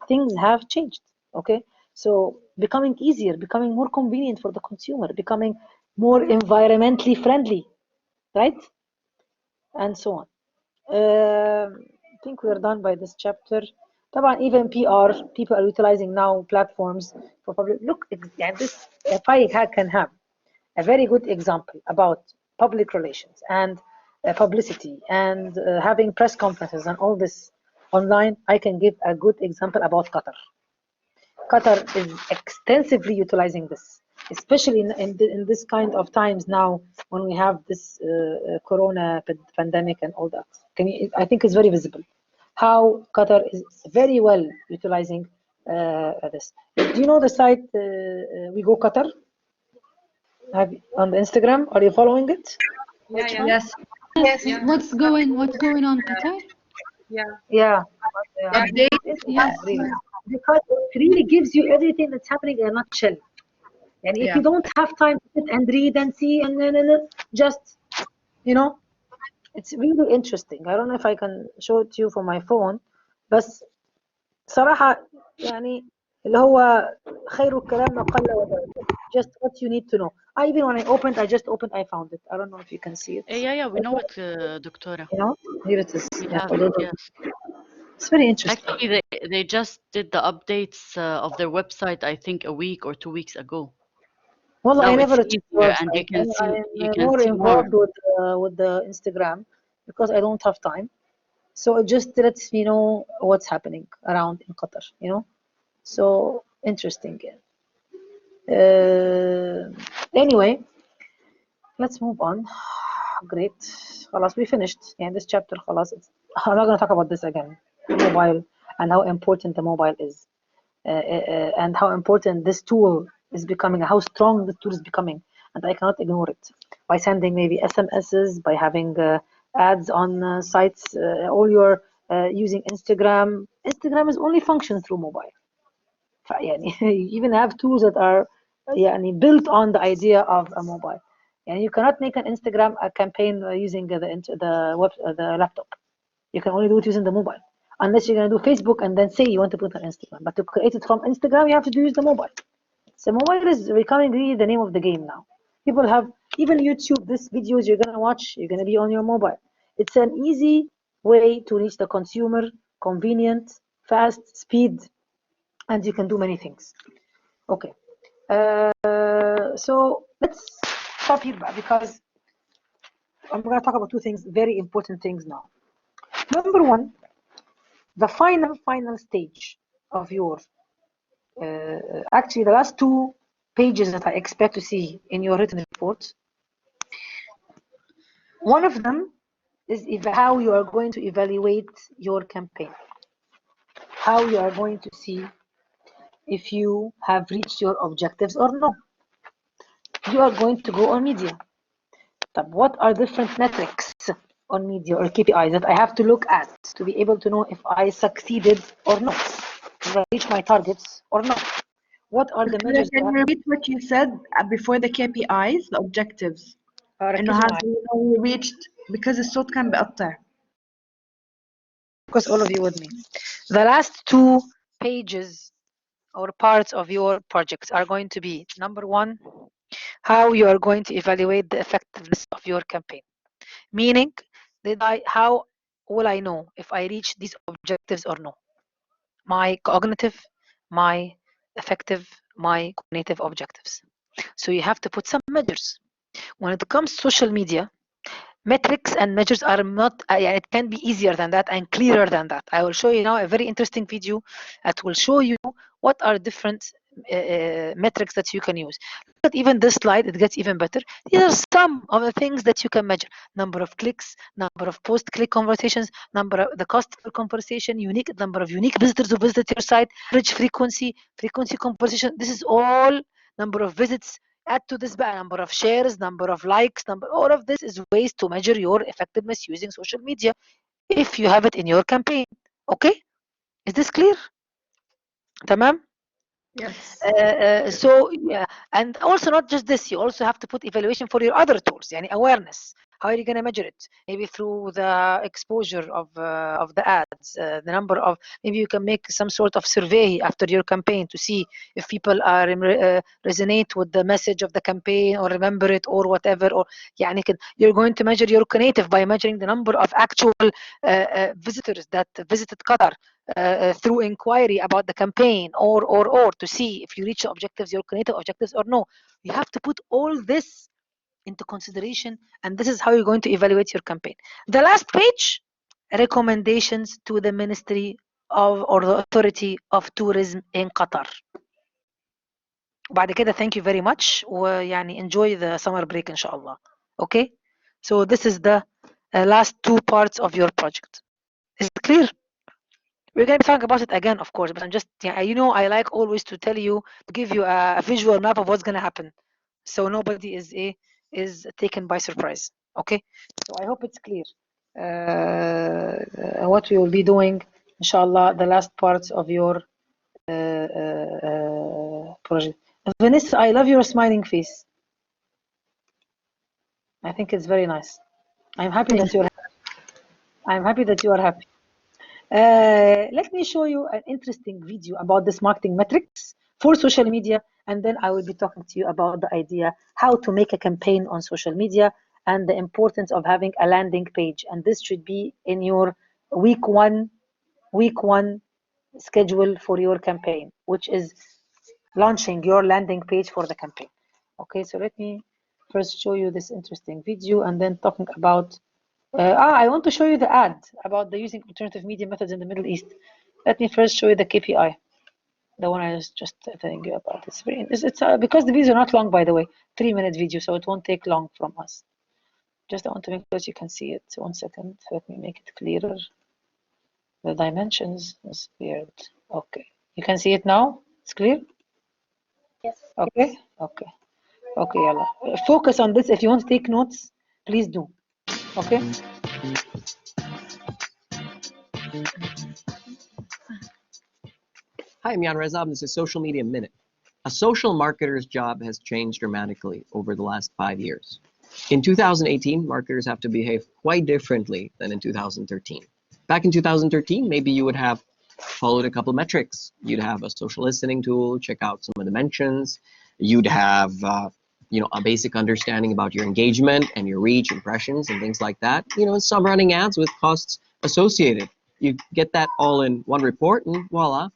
Things have changed. Okay, so becoming easier, becoming more convenient for the consumer, becoming more environmentally friendly, right? And so on. I think we're done by this chapter. طبعا even PR, people are utilizing now platforms for public. Look, this if I can have a very good example about public relations and publicity and having press conferences and all this online, I can give a good example about Qatar. Qatar is extensively utilizing this, especially in this kind of times now when we have this corona pandemic and all that. I think it's very visible how Qatar is very well utilizing this. Do you know the site We Go Qatar? On the Instagram? Are you following it? Yes. Yes. What's going on, Qatar? Yeah. Update. Instagram really, because it really gives you everything that's happening in a nutshell. And if Yeah. you don't have time to sit and read and see and then just, you know, it's really interesting. I don't know if I can show it to you from my phone, بس صراحة يعني اللي هو خير الكلام ما قل ودل. Just what you need to know. Even when I just opened, I found it. I don't know if you can see it. Yeah, we know it, Doctora. You know, here it is. We Yeah, have it, yes. it's very interesting. Actually, they just did the updates of their website, I think, a week or 2 weeks ago. Well, Now I never it's checked the easier and website. you I'm can more see more. involved with the Instagram because I don't have time. So it just lets me know what's happening around in Qatar, you know. So interesting. Anyway, let's move on. Great. خلاص, we finished. And this chapter, خلاص, I'm not going to talk about this again. Mobile and how important the mobile is. And how important this tool is becoming, how strong this tool is becoming, and I cannot ignore it by sending maybe SMSs, by having ads on sites, all your using Instagram. Instagram is only function through mobile. يعني you even have tools that are يعني built on the idea of a mobile. And you cannot make an Instagram campaign using the laptop. You can only do it using the mobile. Unless you're going to do Facebook and then say you want to put it on Instagram. But to create it from Instagram, you have to use the mobile. So mobile is becoming really the name of the game now. People have, even YouTube, these videos you're going to watch, you're going to be on your mobile. It's an easy way to reach the consumer, convenient, fast, speed, and you can do many things. Okay. So let's stop here because I'm going to talk about two things, very important things now. Number one, the final stage of your actually the last 2 pages that I expect to see in your written report. One of them is how you are going to evaluate your campaign, how you are going to see if you have reached your objectives or no. You are going to go on media. But what are different metrics on media or KPIs that I have to look at to be able to know if I succeeded or not, if I reach my targets or not? What are the measures? Can you repeat what you said before the KPIs, the objectives? إنه how do you know we reached, because الصوت كان بيقطع. Focus all of you with me. The last 2 pages or parts of your project are going to be, number 1, how you are going to evaluate the effectiveness of your campaign. Meaning, how will I know if I reach these objectives or no? My cognitive, my affective, my cognitive objectives. So you have to put some measures. When it comes to social media, metrics and measures are not, it can be easier than that and clearer than that. I will show you now a very interesting video that will show you what are different metrics that you can use. Look at even this slide, it gets even better. These are some of the things that you can measure. Number of clicks, number of post-click conversations, number of the cost per conversation, number of unique visitors who visit your site, average frequency conversation. This is all number of visits. Add to this by number of shares, number of likes, all of this is ways to measure your effectiveness using social media if you have it in your campaign. Okay? Is this clear? Tamam? Yes. So yeah, and also not just this, you also have to put evaluation for your other tools, yani awareness. How are you going to measure it? Maybe through the exposure of the ads, the number of, maybe you can make some sort of survey after your campaign to see if people are resonate with the message of the campaign or remember it or whatever. Or يعني you're going to measure your cognitive by measuring the number of actual visitors that visited Qatar through inquiry about the campaign or to see if you reach the objectives, your cognitive objectives or no. You have to put all this into consideration, and this is how you're going to evaluate your campaign. The last page, recommendations to the Ministry of or the Authority of Tourism in Qatar. وبعد كده thank you very much ويعني enjoy the summer break إن شاء الله. Okay, so this is the last 2 parts of your project. Is it clear? We're going to be talking about it again, of course, but I'm just, you know, I like always to tell you, to give you a visual map of what's going to happen, so nobody is taken by surprise. Okay, so I hope it's clear what we will be doing inshallah, the last parts of your project. Vanessa, I love your smiling face. I think it's very nice. I'm happy that you're happy. I'm happy that you are happy. Let me show you an interesting video about this marketing metrics for social media, and then I will be talking to you about the idea how to make a campaign on social media and the importance of having a landing page. And this should be in your week one schedule for your campaign, which is launching your landing page for the campaign. Okay, so let me first show you this interesting video and then talking about I want to show you the ad about the using alternative media methods in the Middle East. Let me first show you the KPI, the one I was just telling you about. It's very, it's because the videos are not long, by the way, 3-minute video, so it won't take long from us. Just I want to make sure you can see it. 1 second, let me make it clearer. The dimensions is weird. Okay, you can see it now. It's clear. Yes. Okay. Okay. Okay. Yalla. Focus on this. If you want to take notes, please do. Okay. Hi, I'm Jan Rezab. This is Social Media Minute. A social marketer's job has changed dramatically over the last 5 years. In 2018, marketers have to behave quite differently than in 2013. Back in 2013, maybe you would have followed a couple metrics. You'd have a social listening tool, check out some of the mentions. You'd have a basic understanding about your engagement and your reach, impressions, and things like that. And some running ads with costs associated. You get that all in one report, and voila,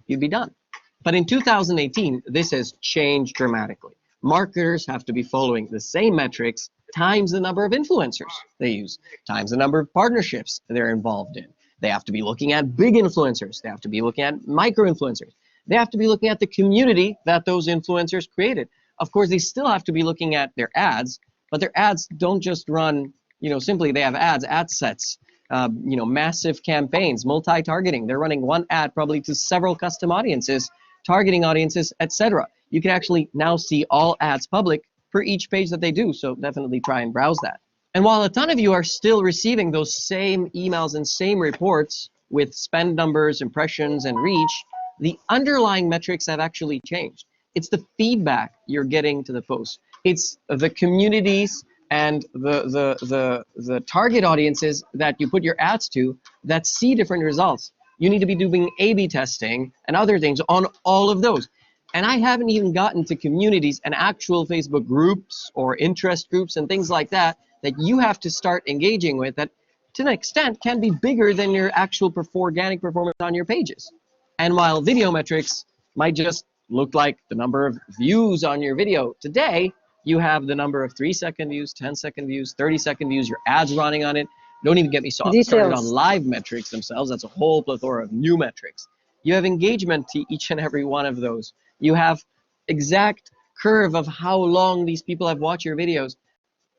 you'd be done. But in 2018, this has changed dramatically. Marketers have to be following the same metrics times the number of influencers they use, times the number of partnerships they're involved in. They have to be looking at big influencers. They have to be looking at micro influencers. They have to be looking at the community that those influencers created. Of course, they still have to be looking at their ads, but their ads don't just run, simply they have ads, ad sets. Massive campaigns, multi-targeting. They're running one ad probably to several custom audiences, targeting audiences, etc. You can actually now see all ads public for each page that they do, so definitely try and browse that. And while a ton of you are still receiving those same emails and same reports with spend numbers, impressions, and reach, the underlying metrics have actually changed. It's the feedback you're getting to the post. It's the communities and the target audiences that you put your ads to that see different results. You need to be doing A/B testing and other things on all of those. And I haven't even gotten to communities and actual Facebook groups or interest groups and things like that that you have to start engaging with that to an extent can be bigger than your actual organic performance on your pages. And while video metrics might just look like the number of views on your video today, you have the number of 3-second views, 10-second views, 30-second views, your ads running on it. Don't even get me started on live metrics themselves. That's a whole plethora of new metrics. You have engagement to each and every one of those. You have exact curve of how long these people have watched your videos.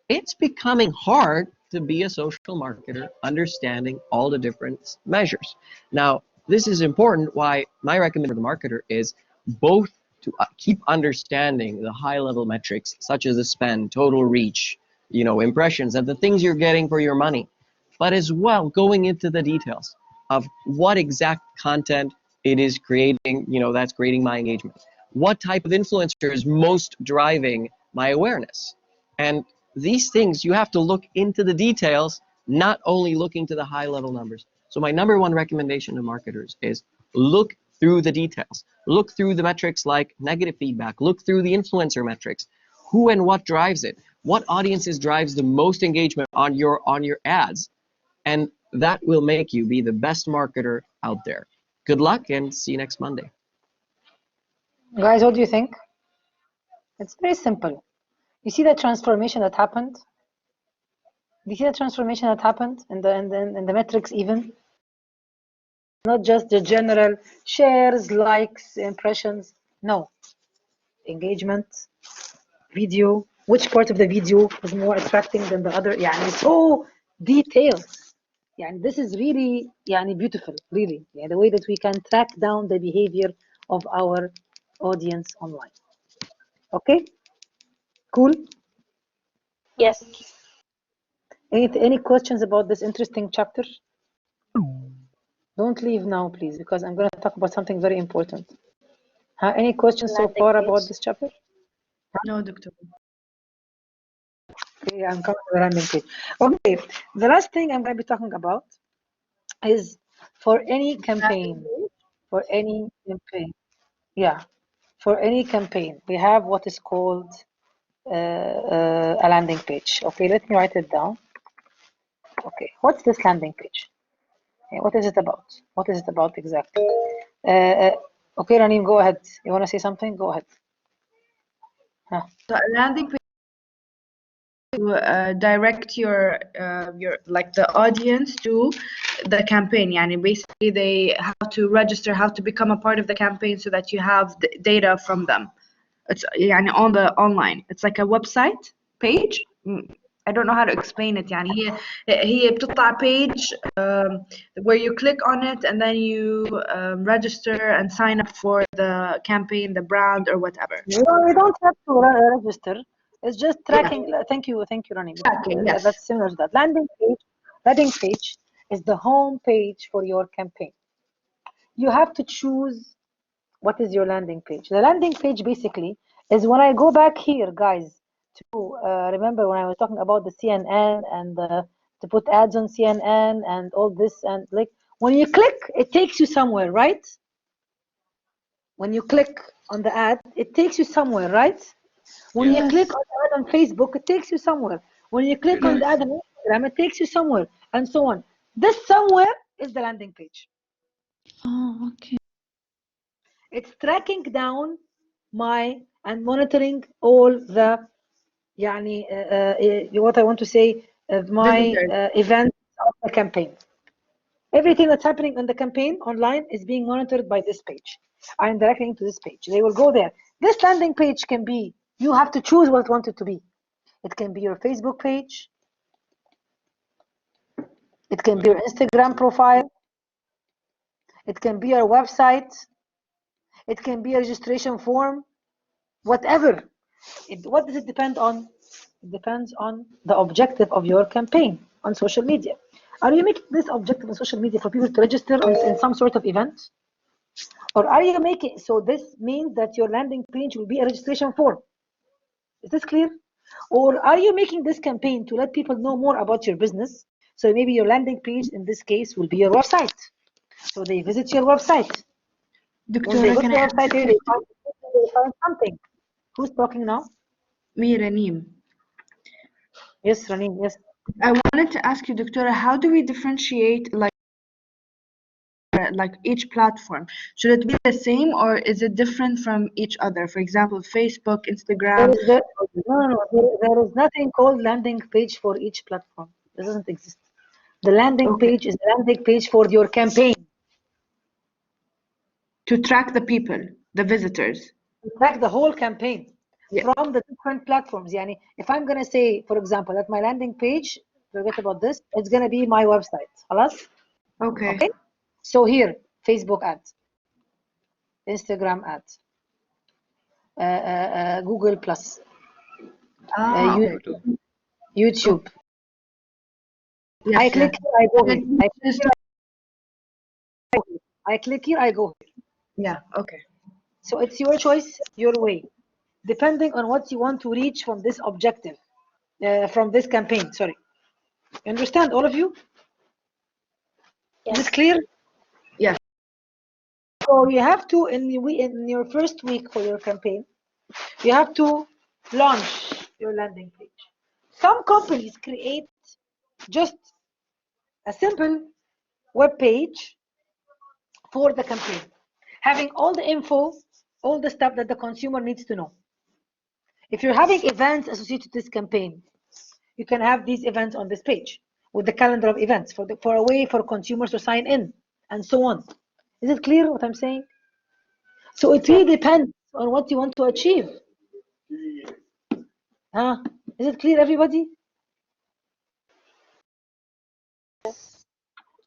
It's becoming hard to be a social marketer, understanding all the different measures. Now, this is important. Why my recommendation for the marketer is both to keep understanding the high-level metrics, such as the spend, total reach, impressions, and the things you're getting for your money, but as well going into the details of what exact content it is creating, that's creating my engagement. What type of influencer is most driving my awareness? And these things, you have to look into the details, not only looking to the high-level numbers. So my number one recommendation to marketers is look through the details. Look through the metrics like negative feedback. Look through the influencer metrics. Who and what drives it? What audiences drives the most engagement on your ads? And that will make you be the best marketer out there. Good luck and see you next Monday. Guys, what do you think? It's very simple. You see the transformation that happened? You see the transformation that happened in the metrics even? Not just the general shares, likes, impressions. No. Engagement, video, which part of the video is more attracting than the other. Yeah, it's so detailed. Yeah, and this is really beautiful, really. Yeah, the way that we can track down the behavior of our audience online. Okay? Cool? Yes. Any questions about this interesting chapter? Don't leave now, please, because I'm going to talk about something very important. Any questions so Landing far page. about this chapter? No, Doctor. Okay, I'm coming to the landing page. Okay, the last thing I'm going to be talking about is for any campaign, yeah, for any campaign, we have what is called a landing page. Okay, let me write it down. Okay, what's this landing page? Okay, what is it about? What is it about exactly? Okay, Ranim, go ahead. You want to say something? Go ahead. Huh. So a landing page to direct your like the audience to the campaign. Yani basically they have to register, have to become a part of the campaign so that you have the data from them. It's يعني on the online. It's like a website page. I don't know how to explain it. يعني هي بتطلع page where you click on it and then you register and sign up for the campaign, the brand or whatever. You don't have to register. It's just tracking. Yeah. Thank you, Ranim. Tracking, yes. That's similar to that. Landing page is the home page for your campaign. You have to choose what is your landing page. The landing page basically is when I go back here, guys, to remember when I was talking about the CNN and to put ads on CNN and all this, and like when you click, it takes you somewhere, right? When you click on the ad, it takes you somewhere, right? When you click on the ad on Facebook, it takes you somewhere. When you click on the ad on Instagram, it takes you somewhere, and so on. This somewhere is the landing page. Oh, okay. It's tracking down and monitoring all the what I want to say, my events of the campaign. Everything that's happening on the campaign online is being monitored by this page. I'm directing to this page. They will go there. This landing page can be, you have to choose what you want it to be. It can be your Facebook page. It can be your Instagram profile. It can be your website. It can be a registration form. Whatever. What does it depend on? It depends on the objective of your campaign on social media. Are you making this objective on social media for people to register in some sort of event? Or are you making, so this means that your landing page will be a registration form. Is this clear? Or are you making this campaign to let people know more about your business? So maybe your landing page in this case will be your website. So they visit your website. When they go to the website, they find something. Who's talking now? Me, Ranim. Yes, Ranim, yes. I wanted to ask you, Doctora, how do we differentiate like each platform? Should it be the same or is it different from each other? For example, Facebook, Instagram. No. There is nothing called landing page for each platform. It doesn't exist. The landing page is the landing page for your campaign. To track the people, the visitors. To track the whole campaign from the different platforms. Yani, if I'm going to say, for example, that my landing page, forget about this, it's going to be my website. Halas? Okay. So here, Facebook ads, Instagram ads, Google Plus, YouTube. Yes, I click here, I go here. I click here, I go here. Yeah, okay. So it's your choice, your way, depending on what you want to reach from this objective, from this campaign. Sorry. You understand, all of you? Yes. Is it clear? Yes. So you have to, in your first week for your campaign, you have to launch your landing page. Some companies create just a simple web page for the campaign, having all the info, all the stuff that the consumer needs to know. If you're having events associated with this campaign, you can have these events on this page with the calendar of events for a way for consumers to sign in and so on. Is it clear what I'm saying? So it really depends on what you want to achieve. Is it clear, everybody?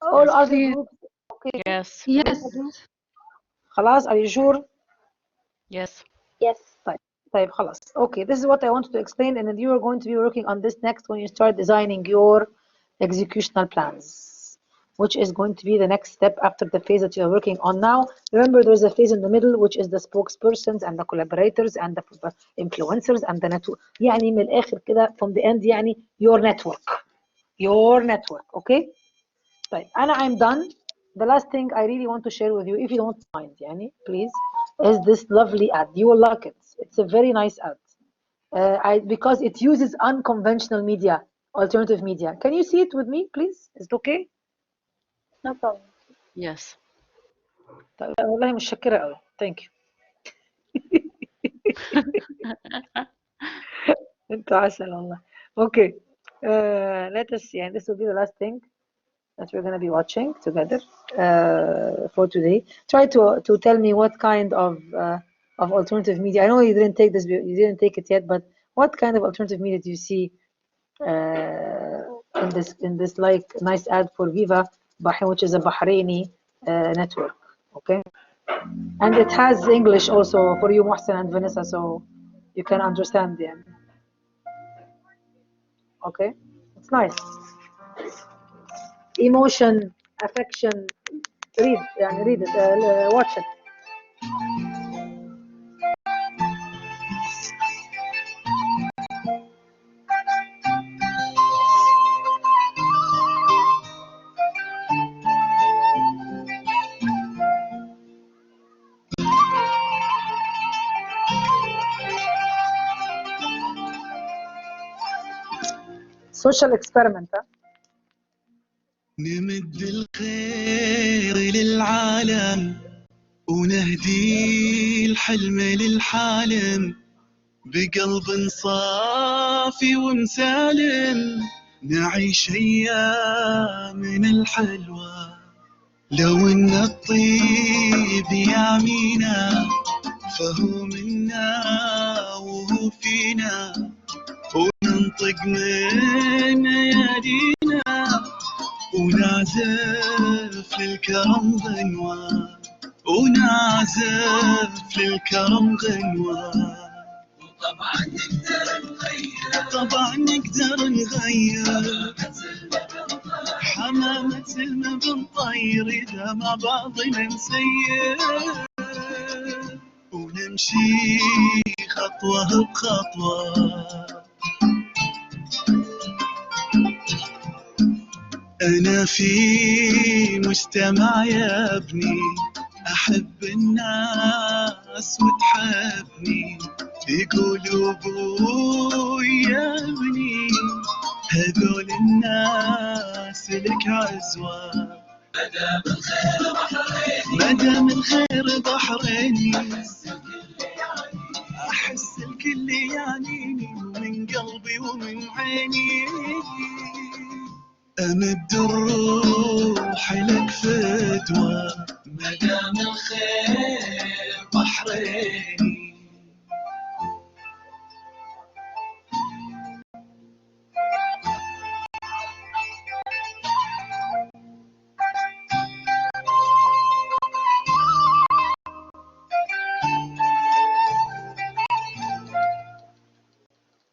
All other groups, okay? Yes. Yes. خلاص, are you sure? Yes. Yes. طيب خلاص. Okay, this is what I wanted to explain, and then you are going to be working on this next when you start designing your executional plans. which is going to be the next step after the phase that you're working on now. Remember, there's a phase in the middle, which is the spokespersons and the collaborators and the influencers and the network. يعني من الآخر كده from the end يعني your network. Okay. طيب I'm done. The last thing I really want to share with you, if you don't mind, يعني, please, is this lovely ad. You will like it. It's a very nice ad. Because it uses unconventional media, alternative media. Can you see it with me, please? Is it okay? No problem. Yes. طيب والله متشكرة قوي. Thank you. انت عسل والله. Okay. Let us see, and this will be the last thing that we're going to be watching together for today. Try to tell me what kind of alternative media. I know you didn't take this, you didn't take it yet, but what kind of alternative media do you see in this like nice ad for Viva, which is a Bahraini network? Okay, and it has English also for you, Mohsen and Vanessa, so you can understand them. Okay, it's nice. Emotion, affection. Read it, watch it. Social experiment. نمد الخير للعالم ونهدي الحلم للحالم بقلب صافي ومسالم نعيش أيامنا الحلوة لو إن الطيب يعمينا فهو منا وهو فينا وننطق من يدينا ونعزف للكرم غنوة ونعزف للكرم غنوة طبعا نقدر نغير حمامة الماء بنطير إذا مع بعضنا نسير ونمشي خطوة بخطوة أنا في مجتمع يا ابني أحب الناس وتحبني يقولوا أبوي يا ابني هذول الناس لك عزوة مدام الخير بحريني أحس الكل يعنيني ومن قلبي ومن عيني أمد الروح لك فدوة مدام الخير بحريني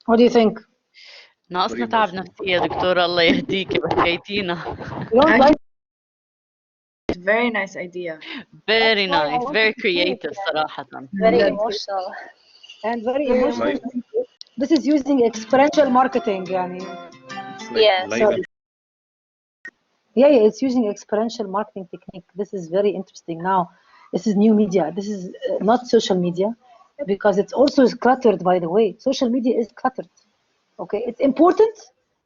What do you think? ناقصنا تعب نفسي يا دكتورة، الله يهديكي بكيتينا. You don't like Very nice idea. Very nice, very creative صراحة. Very emotional. And very emotional. This is using experiential marketing يعني. Yes. Yeah, it's using experiential marketing technique. This is very interesting. Now, this is new media. This is not social media, because it's also cluttered, by the way. Social media is cluttered. Okay, it's important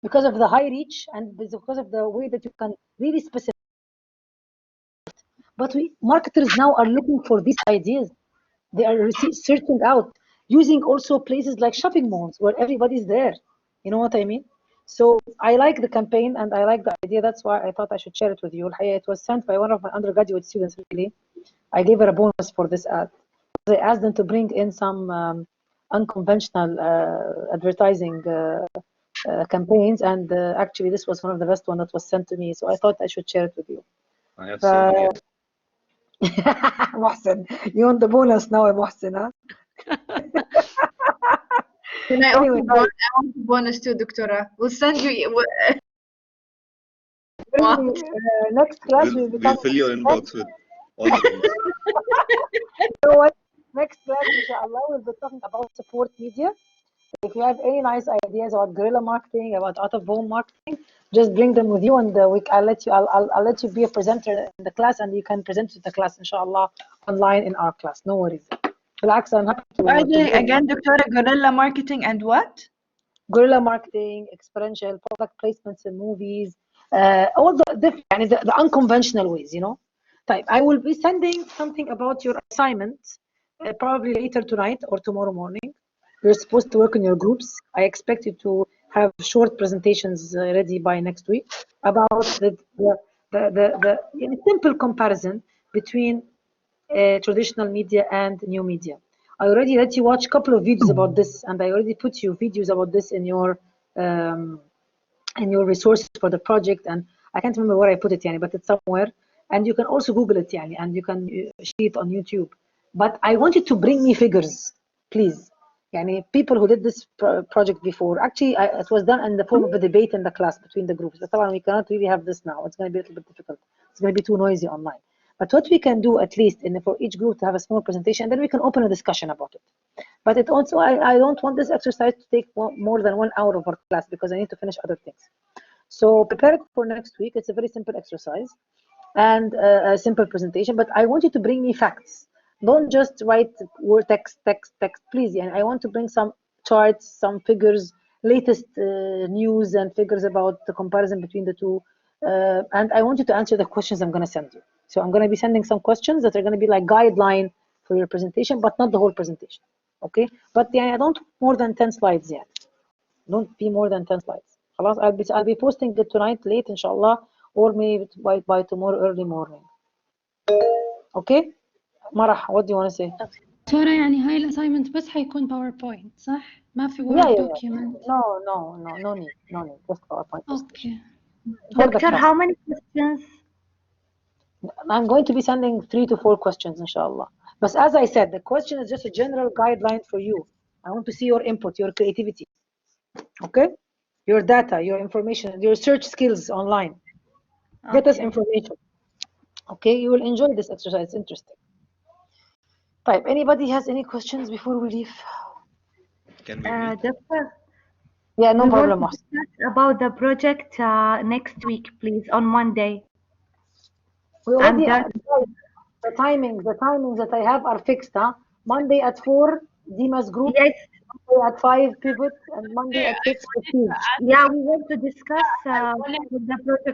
because of the high reach and because of the way that you can really specify. But marketers now are looking for these ideas. They are searching out, using also places like shopping malls where everybody's there. You know what I mean? So I like the campaign and I like the idea. That's why I thought I should share it with you. It was sent by one of my undergraduate students, really. I gave her a bonus for this ad. I asked them to bring in some unconventional advertising campaigns, and actually this was one of the best one that was sent to me. So I thought I should share it with you. I have so many. Mohsen, you want the bonus now, Mohsen, huh? Can I Anyway, also I want the bonus too, Doctora. We'll send you. Bring me, next class We'll, we'll be we'll talking. fill your inbox with all the links. You know what? Next class, inshallah, we'll be talking about support media. If you have any nice ideas about guerrilla marketing, about out-of-home marketing, just bring them with you, and I'll let you be a presenter in the class, and you can present to the class, inshallah, online in our class. No worries. Relax, I'm happy to. Are they again, Doctora, guerrilla marketing and what? Guerrilla marketing, experiential product placements in movies, all the different, the unconventional ways, you know. Type. I will be sending something about your assignment probably later tonight or tomorrow morning. You're supposed to work in your groups. I expect you to have short presentations ready by next week about the simple comparison between traditional media and new media. I already let you watch a couple of videos about this, and I already put you videos about this um, in your resources for the project. And I can't remember where I put it, yani, but it's somewhere. And you can also Google it, yani, and you can see it on YouTube. But I want you to bring me figures, please. Yani, people who did this project before, actually, it was done in the form of a debate in the class between the groups. But we cannot really have this now. It's going to be a little bit difficult. It's going to be too noisy online. But what we can do, at least for each group, to have a small presentation, then we can open a discussion about it. But it also, I don't want this exercise to take more than 1 hour of our class, because I need to finish other things. So prepare it for next week. It's a very simple exercise and a simple presentation, but I want you to bring me facts. Don't just write word text, please. And I want to bring some charts, some figures, latest news and figures about the comparison between the two. And I want you to answer the questions I'm going to send you. So I'm going to be sending some questions that are going to be like guideline for your presentation, but not the whole presentation. Okay? But yeah, I don't more than 10 slides yet. Don't be more than 10 slides. خلاص, I'll be posting it tonight late, inshallah, or maybe by tomorrow early morning. Okay? Marah, what do you want to say? دكتورة يعني هاي الأسايمنت بس حيكون باوربوينت صح؟ ما في Yeah, وورد yeah. دوكيومنت. No need. Just PowerPoint. Okay. For the Doctor, class. how many questions? I'm going to be sending 3 to 4 questions, inshallah. But as I said, the question is just a general guideline for you. I want to see your input, your creativity. Okay? Your data, your information, your search skills online. Get us information. Okay? You will enjoy this exercise. It's interesting. Right. Anybody has any questions before we leave? Can we meet? Doctor, Yeah, no we problem. want to discuss about the project next week, please, on Monday. We already And the timings that I have are fixed. Monday at 4, Dima's group. yes, Monday at 5, pivot, and Monday at 6, the team. yeah, we want to discuss the project